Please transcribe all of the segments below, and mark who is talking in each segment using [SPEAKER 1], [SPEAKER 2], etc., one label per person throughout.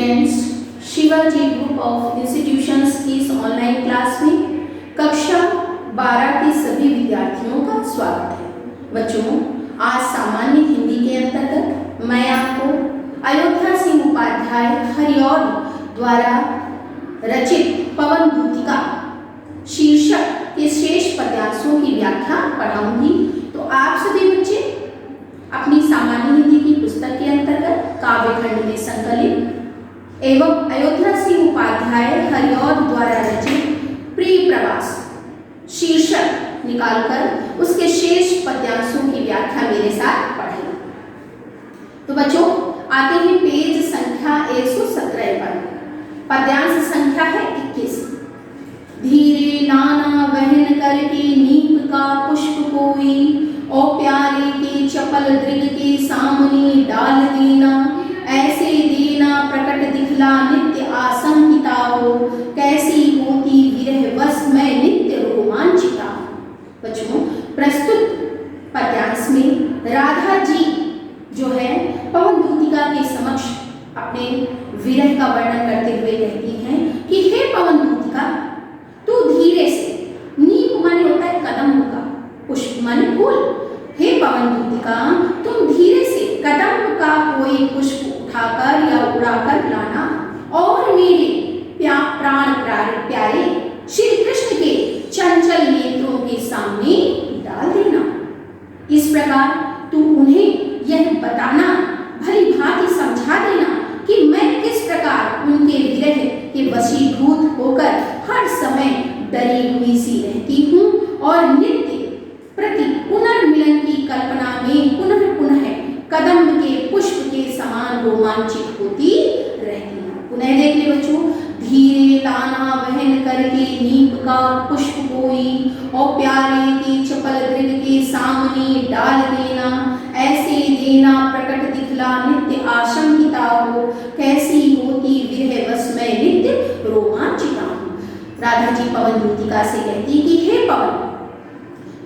[SPEAKER 1] Students, Shivaji group of institutions की इस online class में कक्षा 12 के सभी विद्यार्थियों का स्वागत है। बच्चों, आज सामान्य हिंदी के अंतर्गत मैं आपको अयोध्या सिंह उपाध्याय हरिऔध द्वारा रचित पवन दूतिका शीर्षक के शेष पद्यांशों की व्याख्या पढ़ाऊंगी। तो आप सभी बच्चे अपनी सामान्य हिंदी की पुस्तक के अंतर्गत काव्यखंड में संकलित एवं अयोध्या सिंह उपाध्याय हरिऔध द्वारा रचित प्रिय प्रवास शीर्षक निकालकर उसके शेष पद्यांशों की व्याख्या मेरे साथ पढ़ें। तो बच्चों, आते हैं पेज संख्या 117 पर। पद्यांश संख्या है 21। धीरे नाना वहन करके नीम का पुष्प कोई, ओ प्यारे के चपल दृग के सामने डाल देना, ऐसे देना प्रकट दिखला नित्य आशंकिता हो, कैसी होती विरह वश मैं नित्य रोमांचिता। बच्चों, प्रस्तुत पद्यांश में राधा जी जो है पवन दूतिका के समक्ष अपने विरह का वर्णन करते हुए कहती हैं कि हे पवन दूतिका, तू धीरे से, नीम माने होता है कदम का, पुष्प माने फूल, हे पवन दूतिका तुम धीरे से कदम का कोई पुष्प उठाकर या उड़ाकर लाना और मेरे प्राण प्यारे श्री कृष्ण के चंचल नेत्रों के सामने डाल देना। इस प्रकार तू उन्हें यह बताना, भली भांति समझा देना कि मैं किस प्रकार उनके विरह के वशीभूत होकर हर समय डरी हुई सी रहती हूँ और नित्य प्रति पुनर्मिलन की कल्पना में पुनः पुनः कदम के पुष्प के समान रोमांचित होती रहती हूँ। पुनः देख ले बच्चों, धीरे लाना वहन करके नीम का पुष्प कोई, और प्यारे के चपल दृग के सामने डाल देना, ऐसे देना प्रकट दिखला नित्य आशंकिता हो, कैसी होती विरह वश मैं नित्य रोमांचिता हूँ। राधा जी पवन दूतिका से कहती कि हे पवन,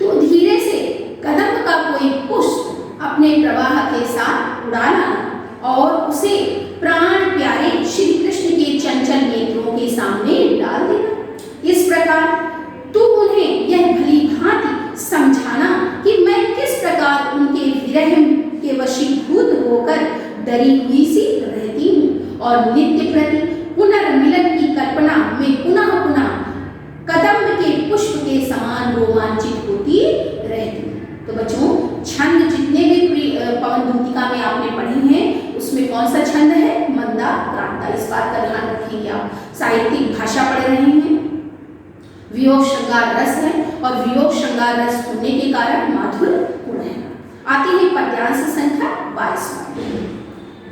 [SPEAKER 1] तू धीरे से कदम का कोई पुष्प अपने प्रवाह के साथ उड़ा लाना और उसे प्राण प्यारे श्री कृष्ण के चंचल नेत्रों के सामने डाल देना। इस प्रकार तू उन्हें यह भली भांति समझाना कि मैं किस प्रकार उनके विरह के वशीभूत होकर डरी हुई सी रहती हूँ और नित्य प्रति पुनर्मिलन की कल्पना में पुनः पुनः कदम के पुष्प के समान रोमांचित होती रहती हूँ। तो बच्चों, छंद जितने भी पवन दूतिका में आपने पढ़े हैं उसमें कौन सा छंद है? मंदा क्रांता। इस बात का ध्यान रखेंगे आप। साहित्यिक भाषा पढ़ रहे हैं, वियोग श्रृंगार रस है और वियोग श्रृंगार रस होने के कारण माधुर्य गुण है। आते हैं पद्यांश संख्या 22।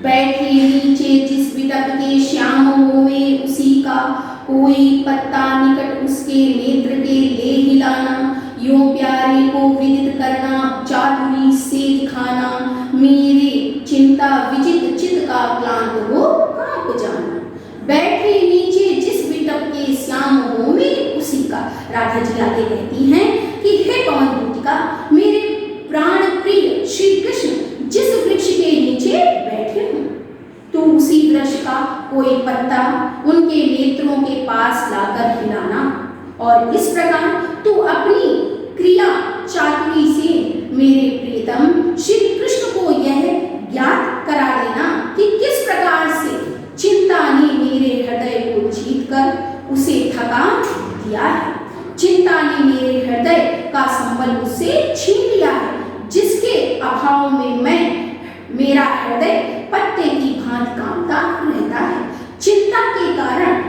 [SPEAKER 1] बैठे नीचे जिस बिटप के श्याम होवे उसी का, कोई पत्ता निकट उसके नेत्र के ले हिलाना, यो प्यारे को विदित करना चातुरी से दिखाना, मेरे चिंता विचित चित का क्लांत हो कांप जाना। बैठे नीचे जिस बिटप के श्याम होवे उसी का। राधा जी आगे कहती हैं कि हे पवन दूतिका, मेरे प्राण प्रिय श्री कृष्ण जिस वृक्ष के नीचे बैठे हूँ, तू उसी वृक्ष का कोई पत्ता उनके नेत्रों के पास लाकर हिलाना और इस प्रकार तू अपनी क्रिया चातुरी से मेरे प्रियतम श्री कृष्ण को यह ज्ञात करा देना कि किस प्रकार से चिंता ने मेरे हृदय को जीतकर उसे थका दिया है। चिंता ने मेरे हृदय का संबल मुझसे छीन लिया है, जिसके अभाव में मेरा हृदय पत्ते की भांति कांपता रहता है। चिंता के कारण,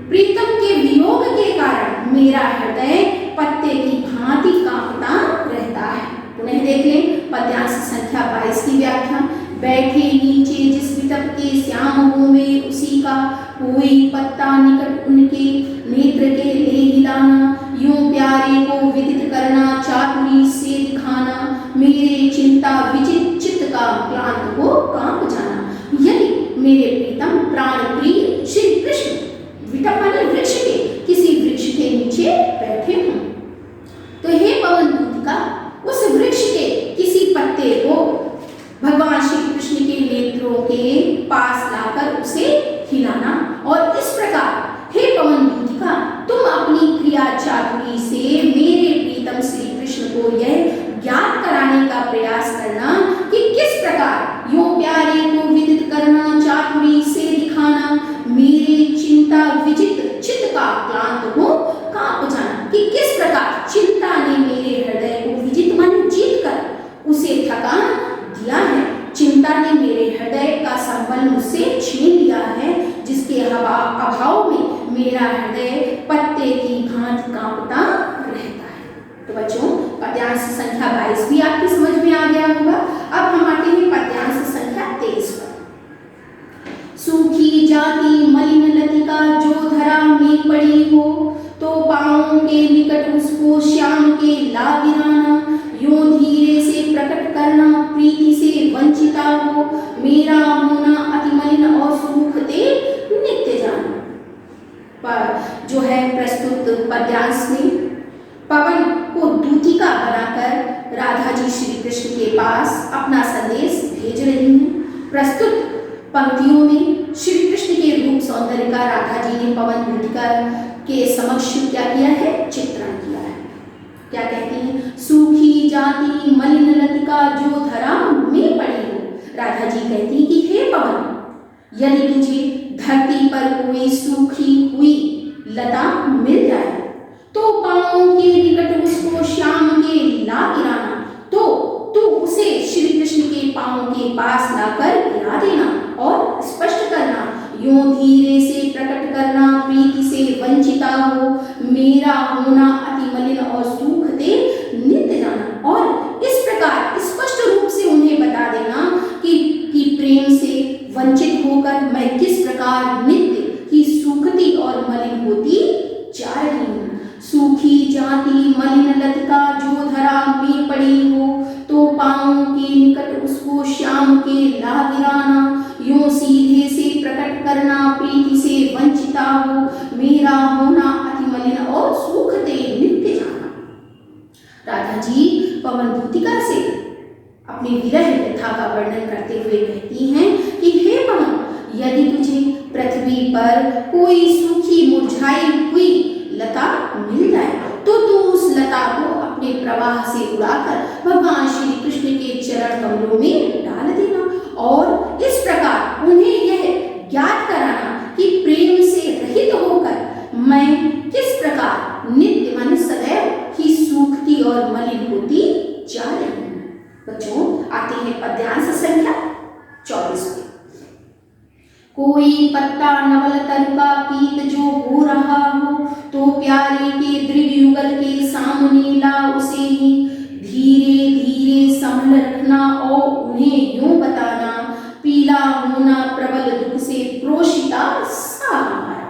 [SPEAKER 1] प्रीतम के वियोग के कारण मेरा हृदय पत्ते की भांति कांपता रहता है। पुनः देख लें पद्यांश संख्या 22 की व्याख्या। बैठे नीचे जिस बिटप के श्याम होवे उसी का, कोई पत्ता निकट उनके नेत्र के ले हिलाना, यूं प्यारे को विदित करना चातुरी से दिखाना, मेरे चिंता विचित चित्त का क्लांत हो कांप जाना। यदि मेरे प्रीतम प्राण प्रिय श्री कृष्ण विटप माने वृक्ष के, किसी वृक्ष के नीचे बैठे हों, तो हे पवन दूतिका, उस वृक्ष के किसी पत्ते को भगवान श्री कृष्ण के नेत्रों के पास लाकर उसे मेरा हृदय पत्ते की भांति कांपता रहता है। तो बच्चों, पद्यांश संख्या 22 भी आपकी समझ में आ गया होगा। अब हम आते हैं पद्यांश संख्या 23 पर। सूखी जाती मलिन लतिका जो धरा में पड़ी हो, तो पाँवों के निकट उसको श्याम के ला गिराना, यूं धीरे से प्रकट करना प्रीति से वंचिता हो, मेरा होना अति मलिन और सूखते नित्य जाना। पर जो है प्रस्तुत पद्यांश में पवन को दूतिका बनाकर राधा जी श्री कृष्ण के पास अपना संदेश भेज रही हैं। प्रस्तुत पंक्तियों में श्री कृष्ण के रूप सौंदर्य का राधा जी ने पवन दूतिका के समक्ष क्या किया है, चित्रण किया है। क्या कहती हैं? सूखी जाती मलिन लतिका जो धरा में पड़ी हो। राधा जी कहती कि हे पवन, यदि तुझे धरती पर कोई सूखी हुई लता मिल जाए तो पाँवों के निकट उसको श्याम के ला गिराना, तो तू उसे श्री कृष्ण के पाँव के पास लाकर गिरा देना और स्पष्ट करना, यूं धीरे से प्रकट करना प्रीति से वंचिता हो, मेरा होना अति मलिन और सूखते नित्य जाना। और इस प्रकार स्पष्ट रूप से उन्हें बता देना कि प्रेम से वंचित होकर मैं किस प्रकार नित्य की सूखती और मलिन होती जा रही हूँ। सूखी जाती मलिन लतिका जो धरा में पड़ी हो, तो पाँवों के निकट उसको श्याम के ला गिराना, यूं सीधे से प्रकट करना प्रीति से वंचिता हो, मेरा होना अति मलिन और सूखते नित्य जाना। राधा जी पवन दूतिका से अपनी विरह व्यथा का वर्णन करते हुए कहती हैं कि हे पवन, यदि तुझे पृथ्वी पर कोई सूखी मुरझाई हुई लता मिल जाए तो तू उस लता को अपने प्रवाह से उड़ाकर भगवान श्री कृष्ण के चरण कमलों में डाल देना और इस प्रकार उन्हें यह ज्ञात कराना कि प्रेम से रहित होकर मैं किस प्रकार नित्य मन सदैव ही सूखती और मलिन होती जा रही हूँ। बच्चों, आते हैं पद्यांश संख्या 24 पे। कोई पत्ता नवल तरुका पीत जो हो रहा हो, तो प्यारे के दृढ़ युगल के सामने ला उसे ही धीरे धीरे संभल रखना और उन्हें यूं बताना, पीला होना प्रबल दुख से प्रोषिता सा हमारा।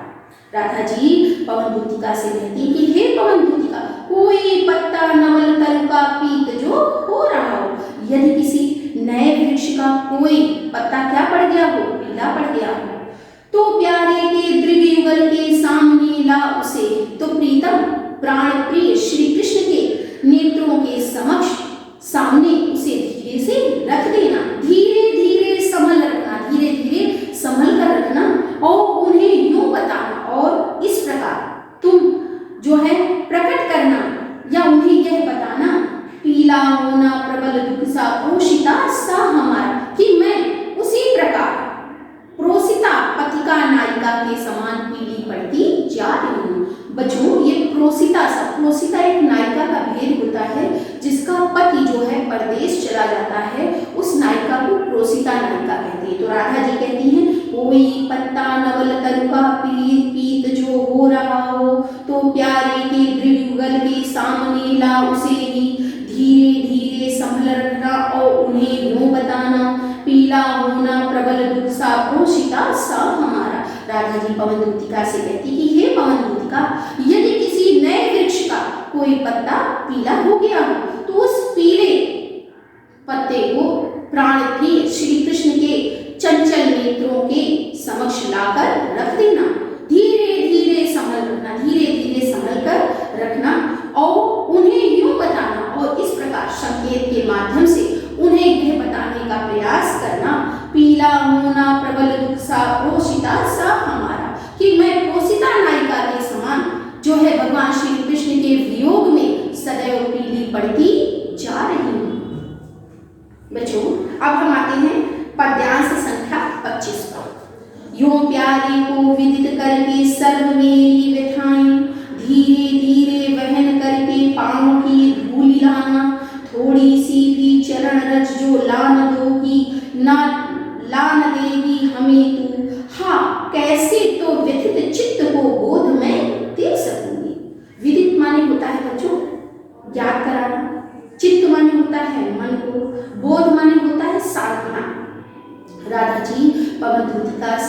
[SPEAKER 1] राधा जी पवन दूतिका से कहती कि हे पवन दूतिका, कोई पत्ता नवल तरुका पीत जो हो रहा हो, यदि किसी नए वृक्ष का कोई पत्ता क्या पड़ गया हो, पीला पड़ गया हो, तो प्यारे के दृढ़ युगल के सामने ला उसे, तो प्रीतम प्राण प्रिय श्री कृष्ण के नेत्रों के समक्ष सामने उसे धीरे से रख देना, धीरे धीरे संभल रखना, धीरे धीरे संभल कर रखना और उन्हें यूं बताना और इस प्रकार तुम जो है प्रकट करना या उन्हें यह बताना, पीला होना प्रबल दुख सा प्रोषिता सा हमारा, कि मैं उसी प्रकार प्रोसिता पथिका नायिका के समान पीली पड़ती जा रही हूँ। बच्चों, ये प्रोसिता एक नायिका का भेद होता है जिसका पति जो है परदेश चला जाता है, उस नायिका को प्रोसिता नायिका कहते हैं। तो राधा जी कहती हैं, कोई पत्ता नवल तरुका पीत जो हो रहा हो, तो प्यारे के दृढ़ युगल के सामने ला उसे ही धीरे धीरे संभल रखना और उन्हें यूं बताना, पीला होना प्रबल दुख सा प्रोषिता सा हमारा। राधा जी पवन दूतिका से कहती कि हे पवन दूतिका, यदि किसी नए वृक्ष का कोई पत्ता पीला हो गया हो, तो उस पीले पत्ते को प्राण प्रिय श्री कृष्ण के चंचल नेत्रों के समक्ष लाकर रख देना, धीरे धीरे संभल रखना, धीरे धीरे संभल कर रखना और उन्हें यूं बताना और इस प्रकार संकेत के माध्यम से उन्हें यह बताने का प्रयास करना, पीला होना प्रबल दुख सा प्रोषिता सा हमारा, कि मैं प्रोषिता नायिका के समान जो है भगवान श्री कृष्ण के वियोग में सदैव पीली पड़ती जा रही हूँ। बच्चों, अब हम आते हैं पद्यांश संख्या 25 पर। यूं प्यारे को विदित करके सर्व मेरी व्यथाएं, धीरे धीरे वहन करके पाँव की धूलि लाना, थोड़ी सी भी चरण रज जो लान दोगी ना लान देगी हमें तू, हाँ कैसे तो व्यथित चित्त को बोध में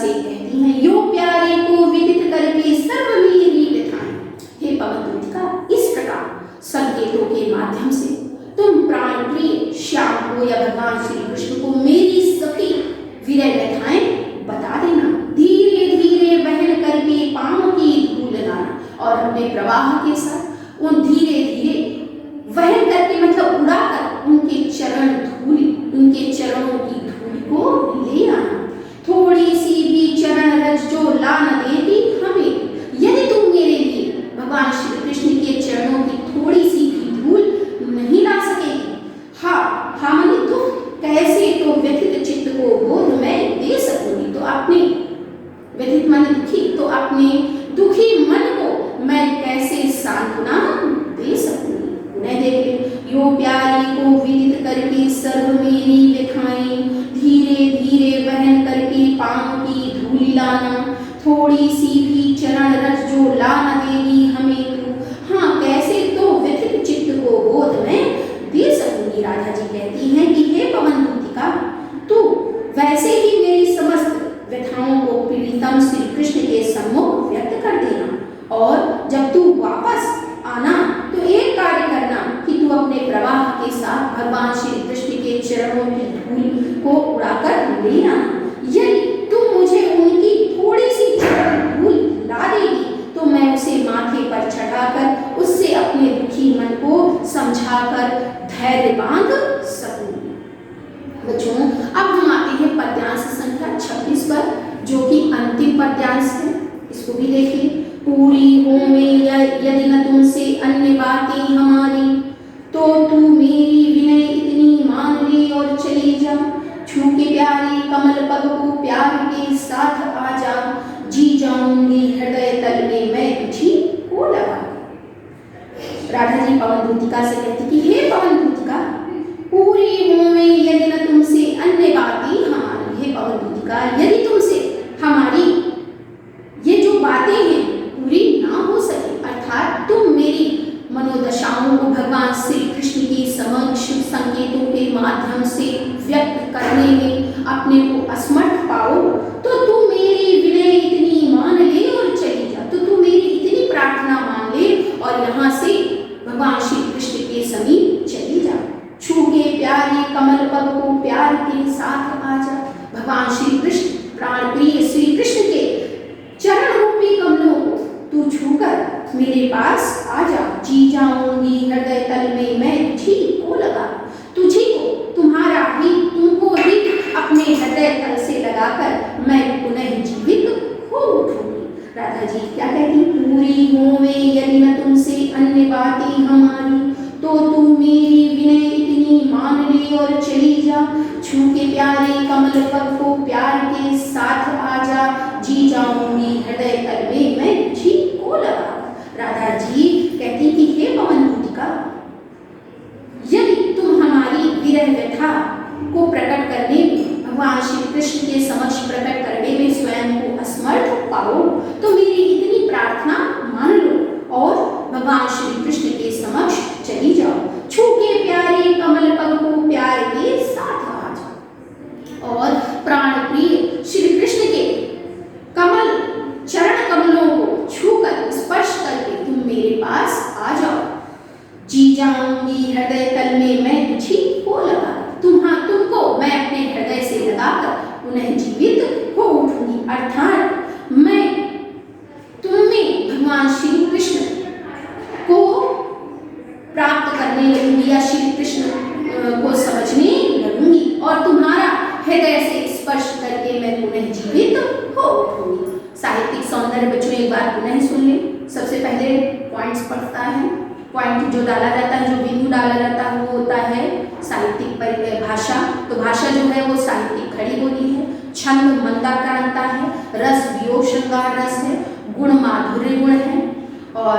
[SPEAKER 1] से कहती हैं, यो प्यारे को विदित करके सर्व मेरी व्यथाएं। हे पवन दूतिका, इस प्रकार संकेतों के माध्यम से तुम प्राण प्रिय श्याम को या भगवान श्री कृष्ण को मेरी सभी विरह व्यथाएं बता देना। धीरे धीरे वहन करके पांव की धूल लाना, और अपने प्रवाह के साथ उन धीरे धीरे वहन करके मतलब उड़ाकर उनके चरण धूल, उनके चरणों की धूल को ले आना। थोड़ी सी भी चरण रज जो ला न देती हमें, यदि तुम मेरे लिए भगवान श्री कृष्ण के चरणों की थोड़ी सी भी धूल नहीं ला सकेगी, हाँ मनी दुख कैसे तो व्यथित चित्त को बोध मैं दे सकूंगी। तो अपने व्यथित मन दुखी, तो अपने दुखी मन को मैं कैसे सांत्वना दे सकूंगी। उन्हें देखे, यो प्यारी को विदित करके सर्व मेरी व्यथाएं, धीरे धीरे वहन करके पांव की धूलि लाना। थोड़ी सी भी चरण रज जो ला न देगी हमें तू, हाँ कैसे तो व्यथित चित्त को बोध मैं दे सकूंगी। राधा जी कहती हैं कि हे पवन दूतिका, तू वैसे ही मेरी समस्त व्यथाओं को प्रीतम श्री कृष्ण के सम्मुख व्यक्त कर देना, और जब तू वापस आना तो एक कार्य करना कि तू अपने प्रवाह के साथ भगवान श्री कृष्ण के चरणों की धूल को उड़ाकर ले आना। यदि तुम मुझे उनकी थोड़ी सी चरण धूल ला देगी तो मैं उसे माथे पर चढ़ाकर उससे अपने दुखी मन को समझाकर धैर्य बांध सकूंगी। बच्चों, अब हम आते हैं पद्यांश संख्या 26 पर, जो कि अंतिम पद्यांश है। इसको भी देखिए। पूरी हो में यदि न तुमसे अन्य बातें हमारी, तो तू मेरी विनय इतनी मान ले और चली जा। छू के प्यारे कमल पग को प्यार के साथ आ जा, जी जाऊंगी हृदय तल में मैं तुझी को लगा। राधा जी पवन दूतिका से कहती कि हे पवन दूतिका, पूरी हो में यदि न तुमसे अन्य बातें हमारी। हे पवन दूतिका, यदि तुमसे हमारी ये जो बातें हैं पूरी ना हो सके, अर्थात तुम मेरी मनोदशाओं को भगवान श्री कृष्ण के समक्ष संकेतों के माध्यम से व्यक्त करने में अपने को असमर्थ पाओ, तो तू मेरी विनय इतनी मान ले और चली जा। तो तू मेरी इतनी प्रार्थना मान ले और यहाँ से भगवान श्री कृष्ण के समीप चली जा। छू के प्यारे कमल पग को प्यार के साथ आ जा। भगवान श्री कृष्ण प्राण प्रिय श्री कृष्ण के चरण रूपी कमलों को तू छूकर मेरे पास आ जा। जी जाऊंगी हृदय तल में मैं तुझी को लगा। तुझी को, तुम्हारा ही, तुमको ही अपने हृदय तल से लगाकर मैं पुनः जीवित हो उठूंगी। राधा जी क्या कहती, पूरी हो में यदि न तुमसे अन्य बातें हमारी, तो तू मेरी विनय इतनी मान ले और चली जा। छू के प्यारे कमल पग को प्यार के साथ आ जा, जी जाऊंगी हृदय तल में मैं तुझी को लगा। राधा जी कहती कि हे पवन दूतिका, यदि तुम हमारी विरह व्यथा को प्रकट करने में, भगवान श्री कृष्ण के समक्ष प्रकट करने में स्वयं को असमर्थ पाओ, तो मेरी इतनी प्रार्थना मान लो और भगवान श्री कृष्ण के समक्ष चली जाओ। छू के प्यारे कमल पग को प्यार के साथ आ जाओ, और प्राण प्रिय श्री कृष्ण के कमल चरण कमलों को छूकर स्पर्श करके तुम मेरे पास आ जाओ। जी जाऊंगी हृदय तल में मैं तुझी को लगा। तुमको मैं अपने हृदय से लगाकर पुनः जीवित हो उठूंगी, अर्थात मैं तुम में भगवान श्री कृष्ण को प्राप्त करने लगूंगी या श्री कृष्ण को समझने लगूंगी, और तुम्हारा हृदय से स्पर्श करके मैं पुनः जीवित हो उठूंगी। साहित्यिक सौंदर्य बच्चों एक बार पुनः सुन लें। सबसे पहले पॉइंट्स पढ़ता है। पॉइंट जो डाला जाता है, जो बिंदु डाला जाता है, वो होता है साहित्यिक परिभाषा। तो भाषा जो है वो साहित्यिक खड़ी बोली है। छंद मंदाक्रांता है। रस वियोग श्रृंगार रस है। गुण माधुर्य गुण है। और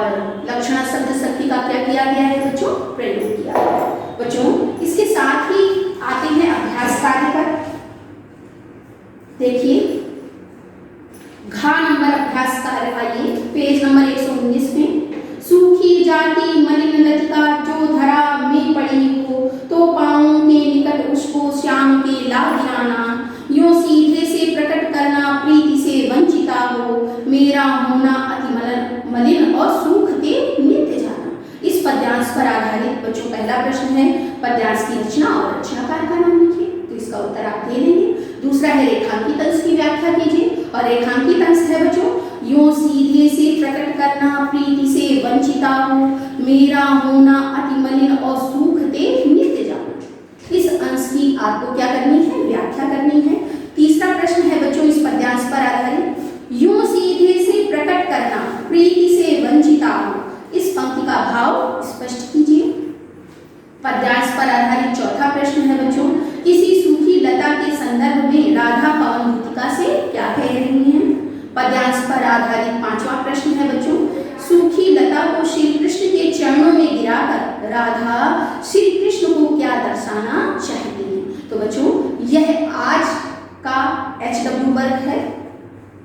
[SPEAKER 1] लक्षणा शब्द शक्ति का क्या किया गया है बच्चों, प्रयोग किया गया है। बच्चों इसके साथ ही आते हैं अभ्यास कार्य पर। देखिए घा नंबर अभ्यास कार्य, आइए पेज नंबर 119 में। सूखी जाती मलिन लतिका जो धरा में पड़ी हो, तो पाँव के निकट उसको श्याम के ला गिराना। यूं सीधे से प्रकट करना, प्रीति से मलिन और सूख ते नित्य जाना। इस पद्यांश पर आधारित बच्चों पहला प्रश्न है, पद्यांश की रचना और रचनाकार का नाम लिखिए। तो इसका उत्तर आप दे देंगे। दूसरा है रेखांकित अंश की व्याख्या कीजिए। और रेखांकित अंश है बच्चों, यूं सीधे से प्रकट करना, प्रीति से वंचिता हो, मेरा होना अति मलिन और सूखते नित्य जाना। इस अंश की आपको क्या करनी है, व्याख्या करनी है। तीसरा प्रश्न है बच्चों इस पद्यांश पर आधारित, यूं सीधे से प्रकट करना, प्रीति से वंचिता हो, इस पंक्ति का भाव स्पष्ट कीजिए। पद्यांश पर आधारित चौथा प्रश्न है बच्चों, किसी सूखी लता के संदर्भ में राधा पवन भूतिका से क्या कह रही हैं। पद्यांश पर आधारित पांचवा प्रश्न है बच्चों, सूखी लता को श्री कृष्ण के चरणों में गिराकर राधा श्री कृष्ण को क्या दर्शाना चाहती हैं। तो बच्चों यह आज का HW वर्क है,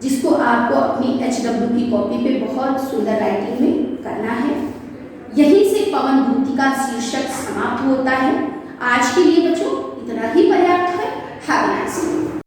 [SPEAKER 1] जिसको आपको अपनी HW की कॉपी पे बहुत सुंदर राइटिंग में करना है। यहीं से पवन भूतिका शीर्षक समाप्त होता है। आज के लिए बच्चों इतना ही पर्याप्त है। Have a nice day.